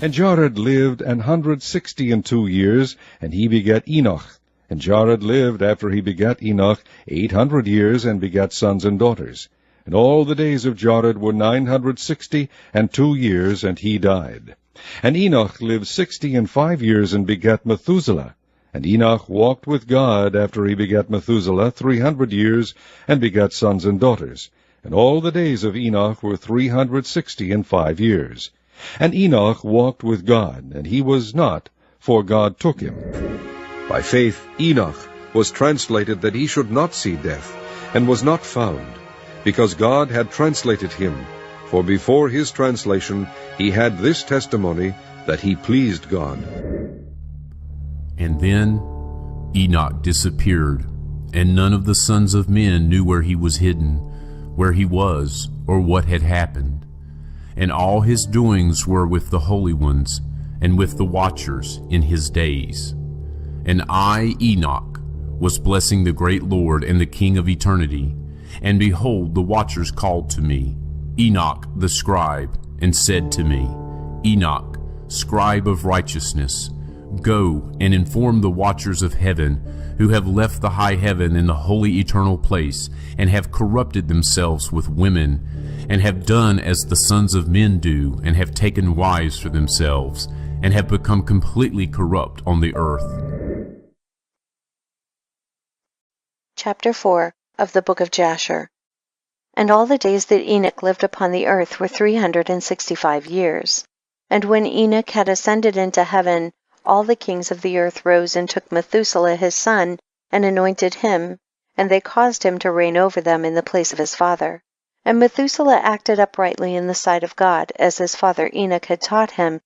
And Jared lived 162 years, and he begat Enoch. And Jared lived after he begat Enoch 800 years, and begat sons and daughters. And all the days of Jared were 962 years, and he died. And Enoch lived 65 years, and begat Methuselah. And Enoch walked with God after he begat Methuselah 300 years, and begat sons and daughters. And all the days of Enoch were 365 years. And Enoch walked with God, and he was not, for God took him. By faith Enoch was translated that he should not see death, and was not found, because God had translated him. For before his translation he had this testimony, that he pleased God. And then Enoch disappeared, and none of the sons of men knew where he was hidden, where he was, or what had happened. And all his doings were with the holy ones, and with the watchers in his days. And I, Enoch, was blessing the great Lord and the King of eternity. And behold, the watchers called to me, Enoch the scribe, and said to me, Enoch, scribe of righteousness, go and inform the watchers of heaven, who have left the high heaven and the holy eternal place, and have corrupted themselves with women, and have done as the sons of men do, and have taken wives for themselves, and have become completely corrupt on the earth. Chapter 4 of the Book of Jasher. And all the days that Enoch lived upon the earth were 365 years. And when Enoch had ascended into heaven, all the kings of the earth rose and took Methuselah his son, and anointed him, and they caused him to reign over them in the place of his father. And Methuselah acted uprightly in the sight of God, as his father Enoch had taught him.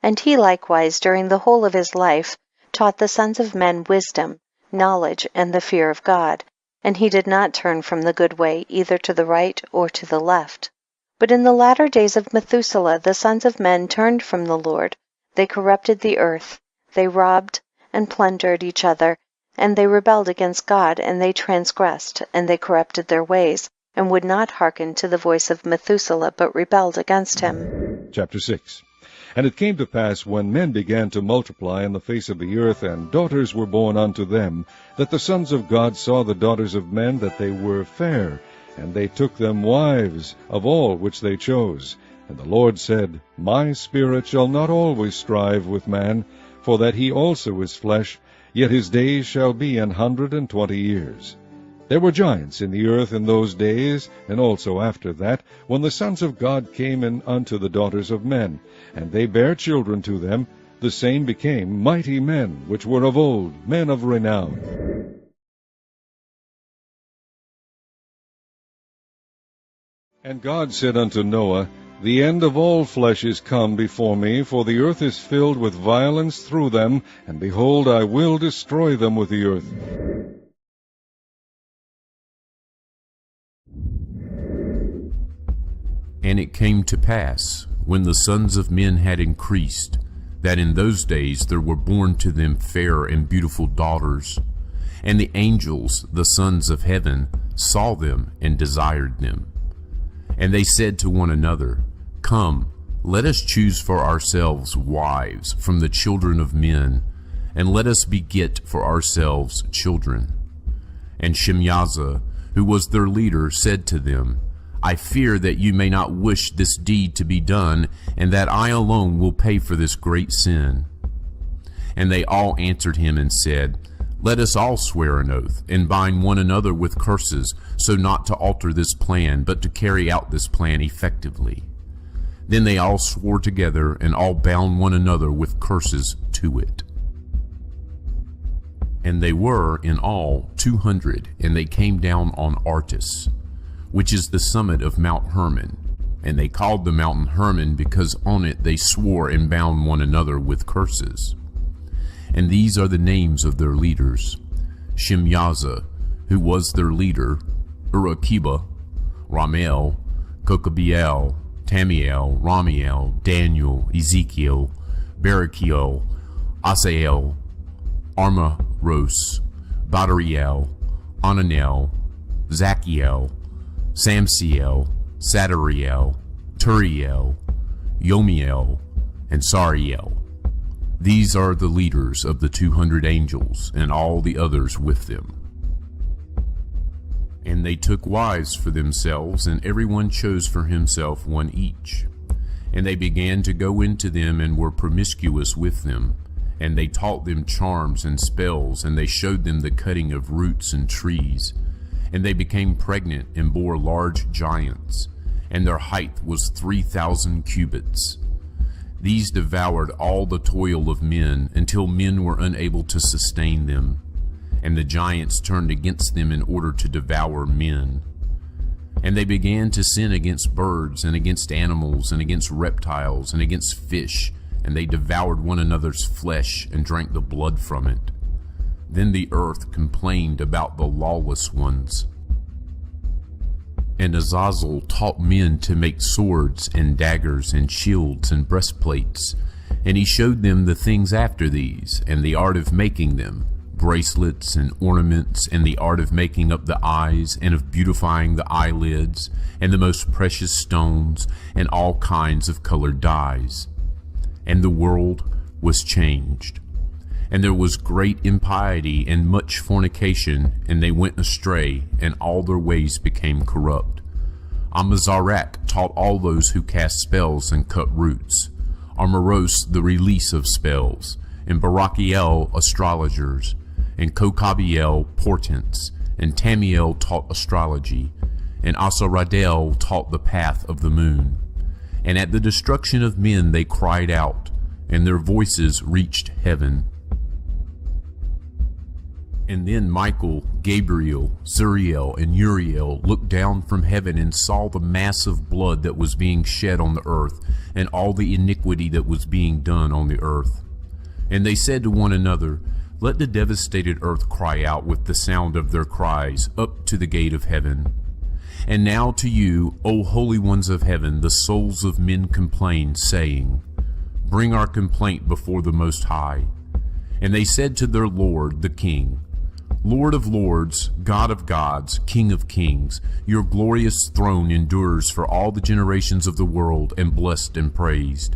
And he likewise, during the whole of his life, taught the sons of men wisdom, knowledge, and the fear of God. And he did not turn from the good way, either to the right or to the left. But in the latter days of Methuselah the sons of men turned from the Lord. They corrupted the earth, they robbed and plundered each other, and they rebelled against God, and they transgressed, and they corrupted their ways, and would not hearken to the voice of Methuselah, but rebelled against him. Chapter 6. And it came to pass, when men began to multiply in the face of the earth, and daughters were born unto them, that the sons of God saw the daughters of men, that they were fair, and they took them wives of all which they chose. And the Lord said, My spirit shall not always strive with man, for that he also is flesh, yet his days shall be 120 years. There were giants in the earth in those days, and also after that, when the sons of God came in unto the daughters of men, and they bare children to them. The same became mighty men, which were of old, men of renown. And God said unto Noah, The end of all flesh is come before me, for the earth is filled with violence through them, and behold, I will destroy them with the earth. And it came to pass, when the sons of men had increased, that in those days there were born to them fair and beautiful daughters. And the angels, the sons of heaven, saw them and desired them. And they said to one another, Come, let us choose for ourselves wives from the children of men, and let us beget for ourselves children. And Shemyaza, who was their leader, said to them, I fear that you may not wish this deed to be done, and that I alone will pay for this great sin. And they all answered him and said, Let us all swear an oath, and bind one another with curses, so not to alter this plan, but to carry out this plan effectively. Then they all swore together, and all bound one another with curses to it. And they were in all 200, and they came down on Artis, which is the summit of Mount Hermon. And they called the mountain Hermon, because on it they swore and bound one another with curses. And these are the names of their leaders: Shemyaza, who was their leader, Urakiba, Ramel, Kokabiel, Tamiel, Ramiel, Daniel, Ezekiel, Barakiel, Asael, Armaros, Badariel, Ananel, Zachiel, Samsiel, Sadariel, Turiel, Yomiel, and Sariel. These are the leaders of the 200 angels, and all the others with them. And they took wives for themselves, and everyone chose for himself one each. And they began to go into them, and were promiscuous with them. And they taught them charms and spells, and they showed them the cutting of roots and trees. And they became pregnant, and bore large giants, and their height was 3,000 cubits. These devoured all the toil of men, until men were unable to sustain them. And the giants turned against them in order to devour men. And they began to sin against birds, and against animals, and against reptiles, and against fish, and they devoured one another's flesh, and drank the blood from it. Then the earth complained about the lawless ones. And Azazel taught men to make swords, and daggers, and shields, and breastplates. And he showed them the things after these, and the art of making them, bracelets and ornaments, and the art of making up the eyes, and of beautifying the eyelids, and the most precious stones, and all kinds of colored dyes. And the world was changed. And there was great impiety and much fornication, and they went astray, and all their ways became corrupt. Amazarach taught all those who cast spells and cut roots, Armoros the release of spells, and Barachiel astrologers, and Kokabiel portents, and Tamiel taught astrology, and Asaradel taught the path of the moon. And at the destruction of men they cried out, and their voices reached heaven. And then Michael, Gabriel, Zuriel, and Uriel looked down from heaven and saw the mass of blood that was being shed on the earth, and all the iniquity that was being done on the earth. And they said to one another, "Let the devastated earth cry out with the sound of their cries up to the gate of heaven. And now to you, O holy ones of heaven, the souls of men complain, saying, Bring our complaint before the Most High." And they said to their Lord, the King, "Lord of lords, God of gods, King of kings, your glorious throne endures for all the generations of the world, and blessed and praised.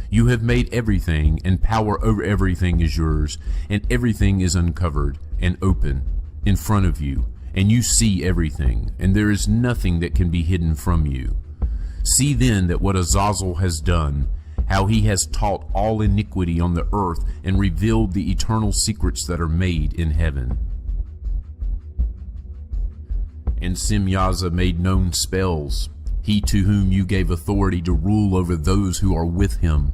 You have made everything, and power over everything is yours, and everything is uncovered and open in front of you, and you see everything, and there is nothing that can be hidden from you. See then that what Azazel has done, how he has taught all iniquity on the earth, and revealed the eternal secrets that are made in heaven." And Simyaza made known spells, he to whom you gave authority to rule over those who are with him.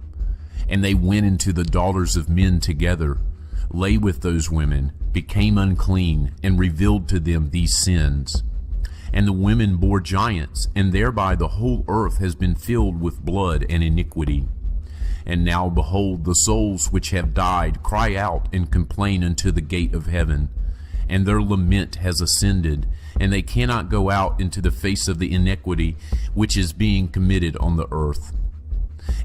And they went into the daughters of men together, lay with those women, became unclean, and revealed to them these sins. And the women bore giants, and thereby the whole earth has been filled with blood and iniquity. And now behold, the souls which have died cry out and complain unto the gate of heaven, and their lament has ascended, and they cannot go out into the face of the iniquity which is being committed on the earth.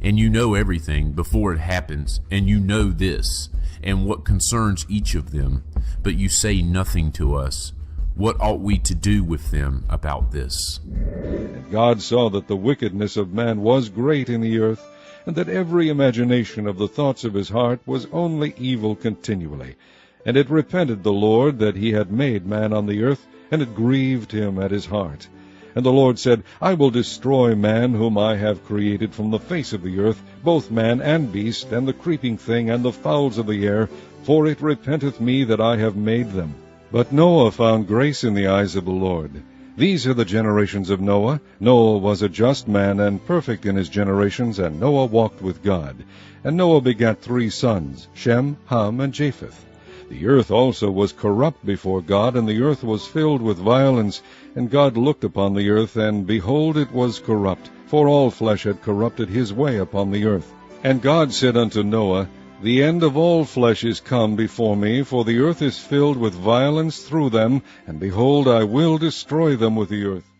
And you know everything before it happens, and you know this, and what concerns each of them, but you say nothing to us. What ought we to do with them about this? And God saw that the wickedness of man was great in the earth, and that every imagination of the thoughts of his heart was only evil continually. And it repented the Lord that he had made man on the earth, and it grieved him at his heart. And the Lord said, I will destroy man whom I have created from the face of the earth, both man and beast, and the creeping thing, and the fowls of the air, for it repenteth me that I have made them. But Noah found grace in the eyes of the Lord. These are the generations of Noah. Noah was a just man, and perfect in his generations, and Noah walked with God. And Noah begat 3 sons, Shem, Ham, and Japheth. The earth also was corrupt before God, and the earth was filled with violence. And God looked upon the earth, and behold, it was corrupt, for all flesh had corrupted his way upon the earth. And God said unto Noah, The end of all flesh is come before me, for the earth is filled with violence through them, and behold, I will destroy them with the earth.